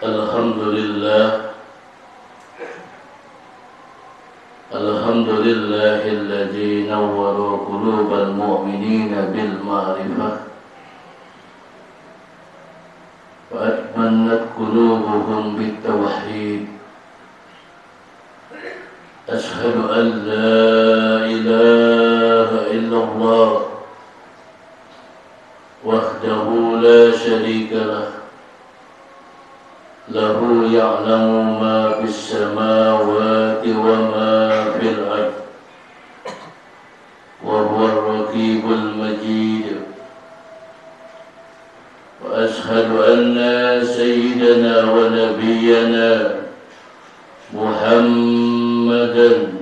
Alhamdulillah alladzi nawwara qulubal mu'minina bil ma'rifah wa atmannat qulubuhum bit tauhid. Ashhadu an la ilaha illallah wahdahu la syarika lah, lahu ya'lamu ma fis samawati wa ma fil ard, wa huwa ar-raqibul majid. Wa ashhadu anna sayyidana wa nabiyyana Muhammadan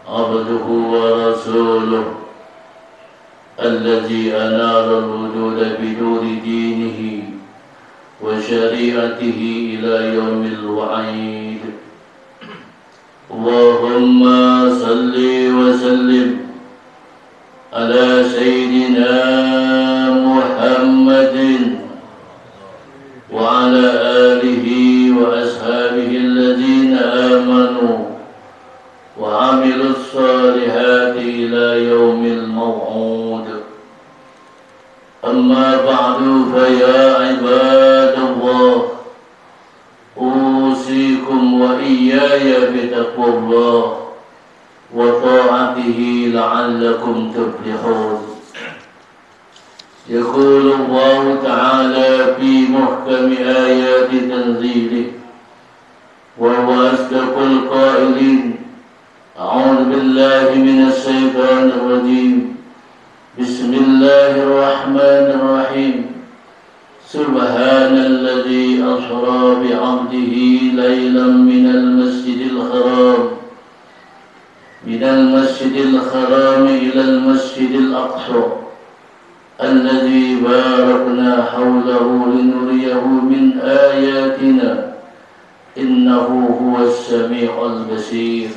abduhu wa rasuluh alladzi anara al-wujuda biduri dinihi wa syari'atihi ila yaumil wa'id. Allahumma salli wa sallim ala sayyidina Muhammadin wa ala alihi wa ashabihi alladhina amanu wa amilus salihati ila yaumil maw'ud. Amma ba'du, fa ya ibadallah, usikum wa iyaya bitaqwallah wa ta'atihi la'allakum tuflihun. Yaqulu Allah ta'ala fi muhkami ayati tanzilih wa huwa asdaqul qailin. A'udzu billahi minas syaitanir rajim. Bismillahirrahmanirrahim. Subhanalladzi asra bi'abdihi laylan minal masjidil haram ilal masjidil aqsa alladzi barakna hawlahu linuriyahu min ayatina innahu huwas sami'ul basir.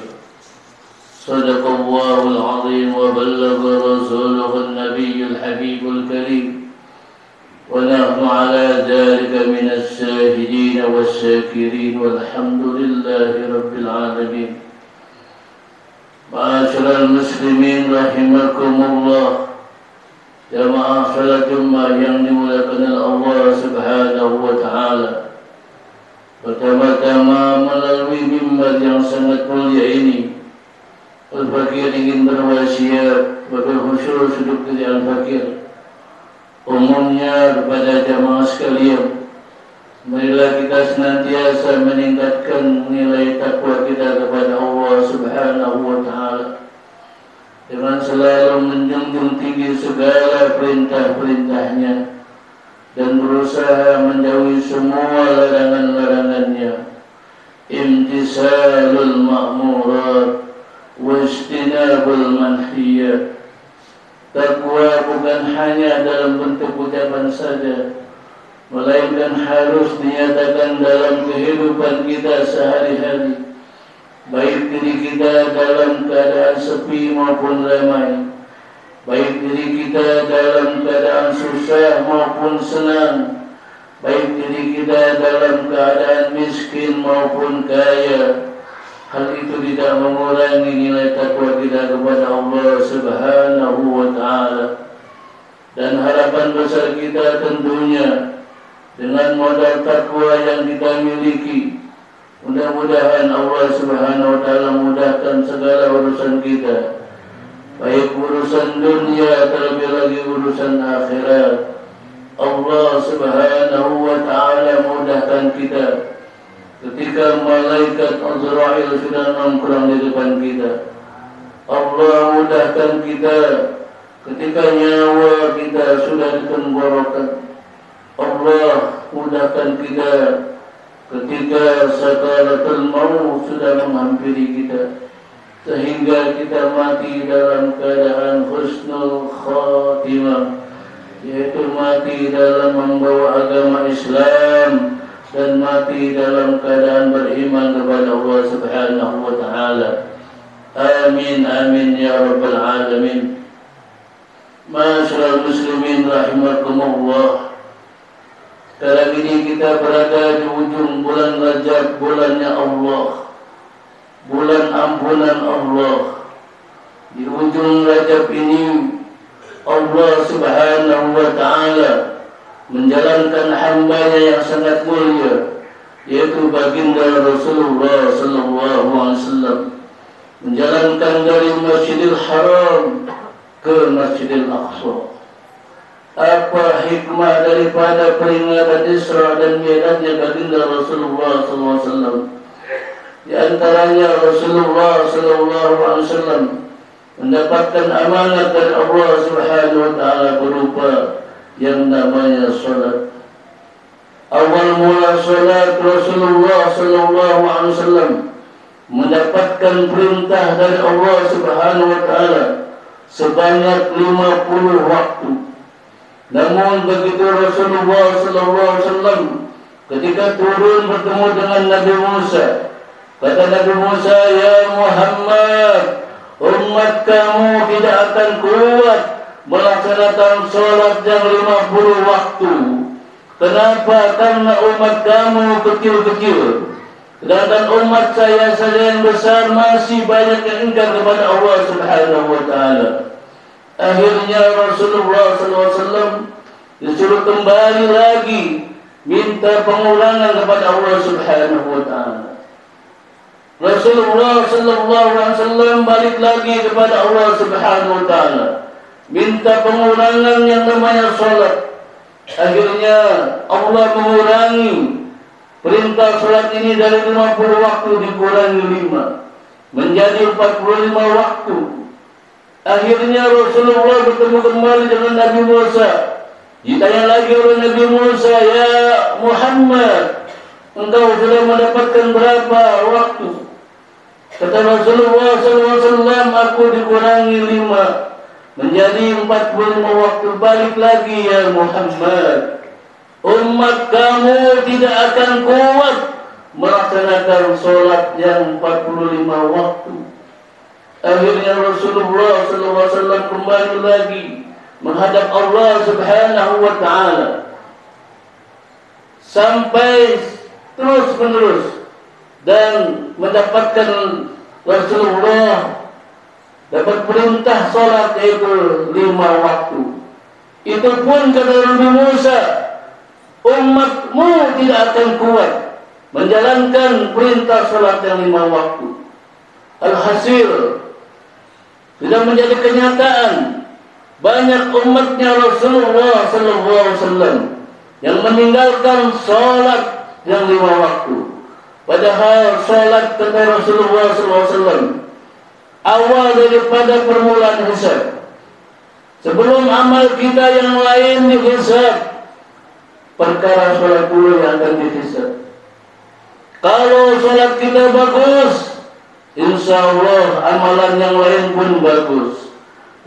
Sadaqallahul azim wa ballagha rasuluhun nabiyyul habibul karim. ونحن على ذلك من الشاهدين والشاكرين والحمد لله رب العالمين. معاشر المسلمين rahimakumullah, jamaah salat Jumat yang dimuliakan Allah Subhanahu wa taala. Pertama-tama melalui mimbar yang sangat mulia ini, Al-Fakir ingin berwasiat berkhusus duduk di Al-Fakir umumnya kepada jamaah sekalian, marilah kita senantiasa meningkatkan nilai takwa kita kepada Allah Subhanahu wa taala dengan selalu menjunjung tinggi segala perintah-perintahnya dan berusaha menjauhi semua larangan-larangannya. Imtisalul ma'murat wa istinabul manhiyat. Takwa bukan hanya dalam bentuk ucapan saja, melainkan harus dinyatakan dalam kehidupan kita sehari-hari, baik diri kita dalam keadaan sepi maupun ramai, baik diri kita dalam keadaan susah maupun senang, baik diri kita dalam keadaan miskin maupun kaya. Hal itu tidak mengurangi nilai takwa kita kepada Allah Subhanahu wa taala. Dan harapan besar kita tentunya dengan modal takwa yang kita miliki, mudah-mudahan Allah Subhanahu wa taala mudahkan segala urusan kita, baik urusan dunia terlebih lagi urusan akhirat. Allah Subhanahu wa taala mudahkan kita ketika malaikat Azrail sudah nongkrong di depan kita. Allah mudahkan kita ketika nyawa kita sudah di tenggorokan. Allah mudahkan kita ketika sakaratul maut sudah menghampiri kita, sehingga kita mati dalam keadaan husnul khatimah, yaitu mati dalam membawa agama Islam dan mati dalam keadaan beriman kepada Allah Subhanahu wa taala. Amin amin ya rabbal alamin. Ma'asyiral muslimin rahimakumullah. Sekarang ini kita berada di ujung bulan Rajab, bulannya Allah, bulan ampunan Allah. Di ujung Rajab ini Allah Subhanahu wa Ta'ala menjalankan hambanya yang sangat mulia, yaitu baginda Rasulullah sallallahu alaihi wasallam, menjalankan dari Masjidil Haram ke Masjidil Aqsa. Apa hikmah daripada peringatan Isra dan Mi'rajnya baginda Rasulullah sallallahu alaihi wasallam? Di antaranya Rasulullah sallallahu alaihi wasallam mendapatkan amanat dari Allah Subhanahu wa Ta'ala berupa yang namanya salat. Awal mula salat Rasulullah sallallahu alaihi wasallam mendapatkan perintah dari Allah Subhanahu wa Ta'ala sebanyak 50 waktu. Namun begitu Rasulullah sallallahu alaihi wasallam ketika turun bertemu dengan Nabi Musa, kata Nabi Musa, "Ya Muhammad, umat kamu tidak akan kuat melaksanakan sholat yang 50 waktu. Kenapa? Karena umat kamu kecil-kecil. Sedangkan umat saya yang besar masih banyak yang ingkar kepada Allah Subhanahu wa Ta'ala." Akhirnya Rasulullah SAW disuruh kembali lagi minta pengulangan kepada Allah Subhanahu wa Ta'ala. Rasulullah SAW balik lagi kepada Allah Subhanahu wa Ta'ala, minta pengurangan yang namanya salat. Akhirnya Allah mengurangi perintah salat ini dari 50 waktu dikurangi 5 menjadi 45 waktu. Akhirnya Rasulullah bertemu kembali dengan Nabi Musa. Ditanya lagi oleh Nabi Musa, "Ya Muhammad, engkau sudah mendapatkan berapa waktu?" Kata Rasulullah SAW, "Aku dikurangi 5 menjadi 45 waktu." Balik lagi, "Ya Muhammad, umat kamu tidak akan kuat melaksanakan sholat yang 45 waktu." Akhirnya Rasulullah SAW kembali lagi menghadap Allah Subhanahu wa Ta'ala sampai terus menerus, dan mendapatkan Rasulullah dapat perintah sholat yaitu 5 waktu. Itu pun kata Nabi Musa, umatmu tidak akan kuat menjalankan perintah sholat yang 5 waktu. Alhasil sudah menjadi kenyataan banyak umatnya Rasulullah SAW yang meninggalkan sholat yang 5 waktu. Padahal sholat kata Rasulullah SAW awal daripada permulaan hisab. Sebelum amal kita yang lain dihisab, perkara sholat dulu yang akan dihisab. Kalau sholat kita bagus, insya Allah amalan yang lain pun bagus.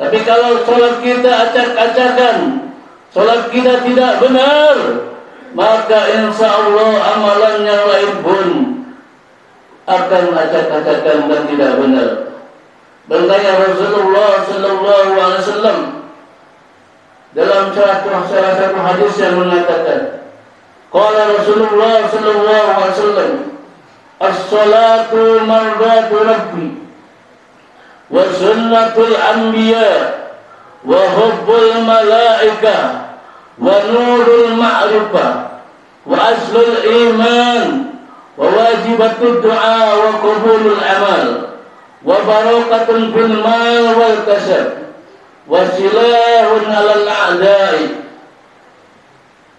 Tapi kalau sholat kita acak-acakan, sholat kita tidak benar, maka insya Allah amalan yang lain pun akan acak-acakan dan tidak benar. Berkata Rasulullah SAW dalam salah satu hadis yang mengatakan, qala Rasulullah SAW, as-salatu mardatu rabbi wa sunnatul anbiya wa hubbul malaikah wa nurul ma'rifah wa aslul iman wa wajibatud du'a wa qabulul amal wa barakatun fil mal wal kasab wa silahun 'alal a'da'i.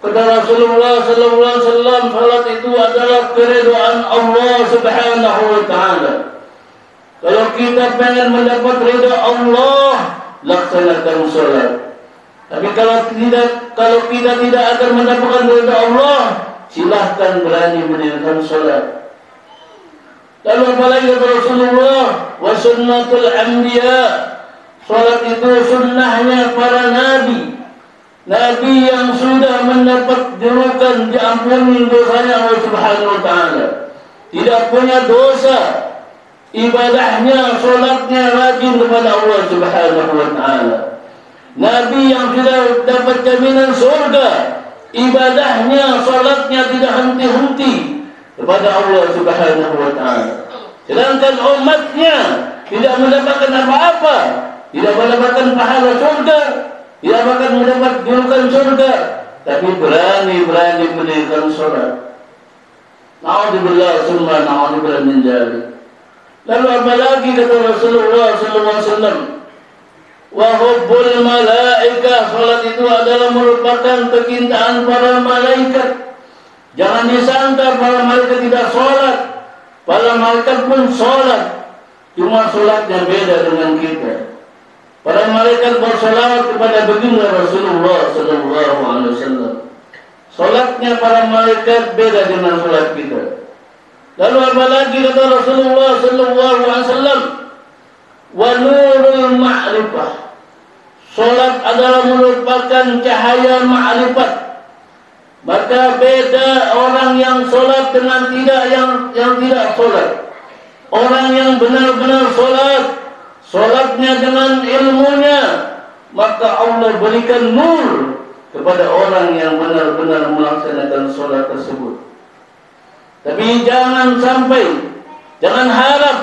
Kata Rasulullah SAW, salat itu adalah keridhaan Allah Subhanahu wa Ta'ala. Kalau kita pengen mendapat ridha Allah, laksanakan salat. Tapi kalau kita tidak akan mendapatkan ridha Allah, silahkan berani meninggalkan salat. Lalu apalagi kata Rasulullah, wa sunnatul anbiya, salat itu sunnahnya para nabi. Nabi yang sudah mendapat julukan diampuni dosanya Allah Subhanahu wa Ta'ala, tidak punya dosa, ibadahnya, solatnya rajin kepada Allah Subhanahu wa Ta'ala. Nabi yang sudah dapat jaminan surga, ibadahnya, salatnya tidak henti-henti kepada Allah Subhanahu wa taala. Sedangkan umatnya tidak mendapatkan apa-apa, tidak mendapatkan pahala surga, tidak akan mendapat julukan surga, tapi berani-berani mendirikan salat. Na'udzubillah summa na'udzubillah min dzalik. Lalu apalagi kata Rasulullah sallallahu alaihi wasallam, wa hubbul malaikah, salat itu adalah merupakan kecintaan para malaikat. Jangan disangka para malaikat tidak salat. Para malaikat pun salat, cuma salatnya beda dengan kita. Para malaikat bersalawat kepada baginda Rasulullah sallallahu alaihi wasallam. Salatnya para malaikat beda dengan salat kita. Lalu apalagi kata Rasulullah sallallahu alaihi wasallam, wa nurul ma'rifah. Salat adalah merupakan cahaya ma'rifat. Maka beda orang yang salat dengan yang tidak salat. Orang yang benar-benar salat, salatnya dengan ilmunya, maka Allah berikan nur kepada orang yang benar-benar melaksanakan salat tersebut. Tapi jangan harap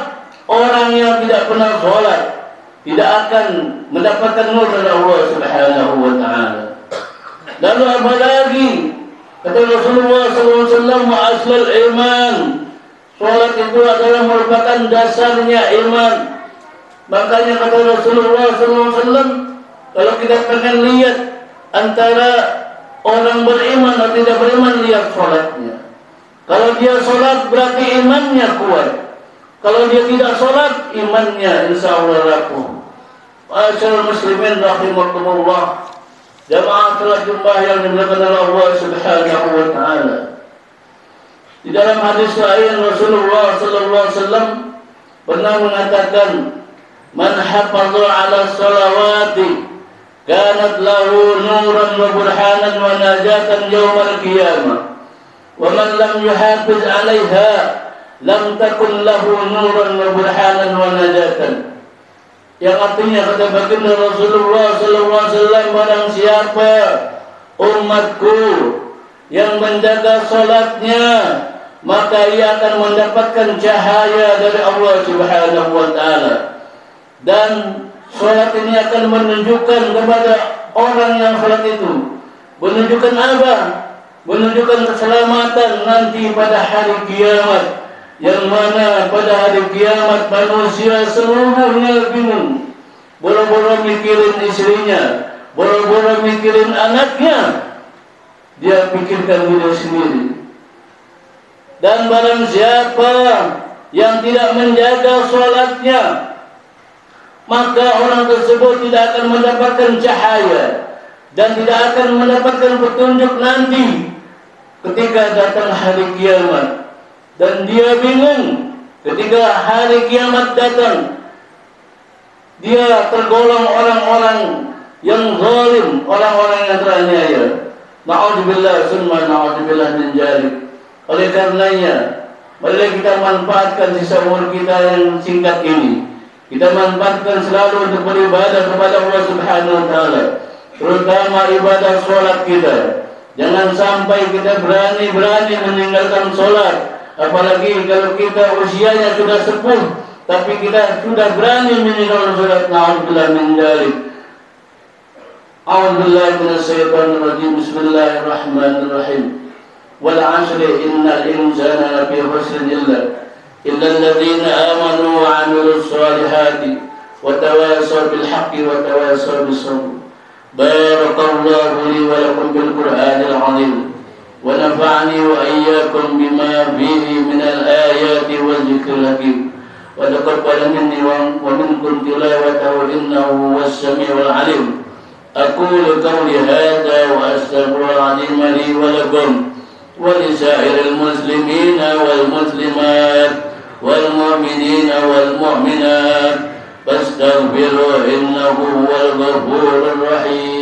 orang yang tidak pernah salat tidak akan mendapatkan nur dari Allah Subhanahu wa taala. Lalu apa lagi? Kata Rasulullah SAW, aslul iman. Salat itu adalah merupakan dasarnya iman. Makanya kata Rasulullah SAW, kalau kita pengen lihat antara orang beriman atau tidak beriman, lihat salatnya. Kalau dia salat berarti imannya kuat. Kalau dia tidak salat, imannya insyaallah rapuh. Ma'asyiral muslimin rahimakumullah. Jamaah salat Jumat yang dimuliakan oleh Allah Subhanahu wa taala. Di dalam hadis lain Rasulullah sallallahu alaihi wasallam pernah mengatakan, "Man hafaza 'ala shalawati kanat lahu nuran wa burhanan wa najatan yaumal qiyamah. Wa man lam yuhafiz 'alaiha lam takun lahu nuran wa burhanan wa najatan." Yang artinya kata baginda Rasulullah sallallahu alaihi wasallam, barang siapa umatku yang menjaga salatnya, maka ia akan mendapatkan cahaya dari Allah Subhanahu wa taala. Dan salat ini akan menunjukkan kepada orang yang salat itu, menunjukkan apa? Menunjukkan keselamatan nanti pada hari kiamat, yang mana pada hari kiamat manusia seluruhnya bingung, boro-boro mikirin istrinya, boro-boro mikirin anaknya, dia pikirkan diri sendiri. Dan barang siapa yang tidak menjaga salatnya, maka orang tersebut tidak akan mendapatkan cahaya dan tidak akan mendapatkan petunjuk nanti ketika datang hari kiamat. Dan dia bingung ketika hari kiamat datang. Dia tergolong orang-orang yang zalim, orang-orang yang teraniaya. Na'udzubillah summa na'udzubillah min dzalik. Oleh karenanya, mari kita manfaatkan sisa umur kita yang singkat ini. Kita manfaatkan selalu untuk beribadah kepada Allah Subhanahu wa taala, terutama ibadah salat kita. Jangan sampai kita berani-berani meninggalkan salat. Apalagi kalau kita usianya sudah sepuh, tapi kita sudah berani meninggalkan salat. Na'udzubillah min dzalik. A'udzubillahi minasyaitonir rajim. Bismillahirrahmanirrahim. Wal 'asri innal insana lafi khusr illa alladziina aamanu wa 'amilus shalihati wa tawassaw bil haqqi wa tawassaw bis sabr. Barakallahu li wa lakum bil Qur'anil 'azim. ونفعني وإياكم بما فيه من الآيات والذكر الحكيم وتقبل مني ومنكم تلاوته إنه هو السميع العليم. أقول قولي هذا وأستغفر العظيم لي ولكم ولسائر المسلمين والمسلمات والمؤمنين والمؤمنات فاستغفروه إنه هو الغفور الرحيم.